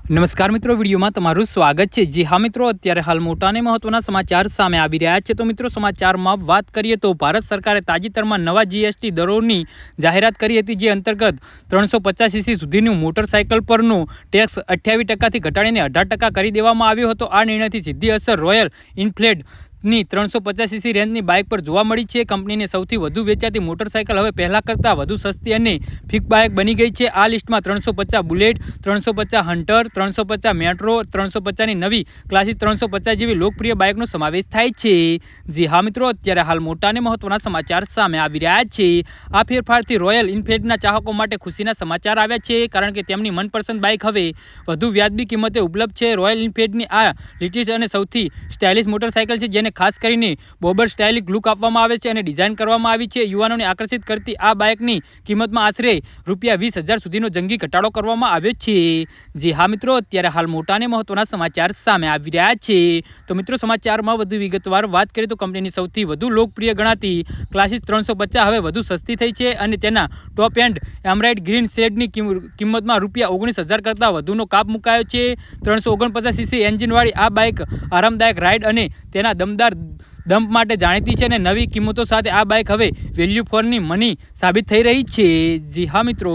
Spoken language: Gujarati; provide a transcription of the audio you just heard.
નમસ્કાર મિત્રો, વિડીયોમાં તમારું સ્વાગત છે। જી હા મિત્રો, અત્યારે હાલ મોટા અને મહત્વના સમાચાર સામે આવી રહ્યા છે। તો મિત્રો, સમાચારમાં વાત કરીએ તો ભારત સરકારે તાજેતરમાં નવા જીએસટી દરોની જાહેરાત કરી હતી, જે અંતર્ગત 350 સીસી સુધીનું મોટરસાઇકલ પરનું ટેક્સ 28% થી ઘટાડીને 18% કરી દેવામાં આવ્યો હતો। આ નિર્ણયથી સીધી અસર રોયલ એન્ફિલ્ડ ની 350 સીસી રેન્જની બાઇક પર જોવા મળી છે। કંપનીને સૌથી વધુ વેચાતી મોટરસાઇકલ હવે પહેલા કરતાં વધુ સસ્તી અને ફિક્સ બાઇક બની ગઈ છે। આ લિસ્ટમાં 350 બુલેટ, 350 હન્ટર, 350 મેટ્રો, 350ની નવી ક્લાસિક 350 જેવી લોકપ્રિય બાઇકનો સમાવેશ થાય છે। જી હા મિત્રો, અત્યારે હાલ મોટા અને મહત્વના સમાચાર સામે આવી રહ્યા છે। આ ફેરફારથી રોયલ એન્ફિલ્ડના ચાહકો માટે ખુશીના સમાચાર આવ્યા છે, કારણ કે તેમની મનપસંદ બાઇક હવે વધુ વ્યાજબી કિંમતે ઉપલબ્ધ છે। રોયલ એન્ફિલ્ડની આ લેટેસ્ટ અને સૌથી સ્ટાઇલિશ મોટરસાઇકલ છે, જેને ખાસ કરીને બોબર સ્ટાઇલિશ લુક આપવામાં આવે છે અને ડિઝાઇન કરવામાં આવી છે। યુવાનોને આકર્ષિત કરતી આ બાઇકની કિંમતમાં આશરે ₹20,000 સુધીનો જંગી ઘટાડો કરવામાં આવ્યો છે। જી હા મિત્રો, અત્યારે હાલ મોટા અને મહત્વના સમાચાર સામે આવી રહ્યા છે। તો મિત્રો, સમાચારમાં વધુ વિગતવાર વાત કરીએ તો કંપનીની સૌથી વધુ લોકપ્રિય ગણાતી ક્લાસિક 350 હવે વધુ સસ્તી થઈ છે અને તેના ટોપ એન્ડ એમરાઇડ ગ્રીન શેડની કિંમતમાં ₹19,000 કરતાં વધુનો કાપ મુકાયો છે। 349 સીસી એન્જિનવાળી આ બાઇક આરામદાયક રાઇડ અને તેના દમદાર દંપ માટે જાણીતી છે અને નવી કિંમતો સાથે આ બાઇક હવે વેલ્યુ ફોર ની મની સાબિત થઈ રહી છે। જી હા મિત્રો।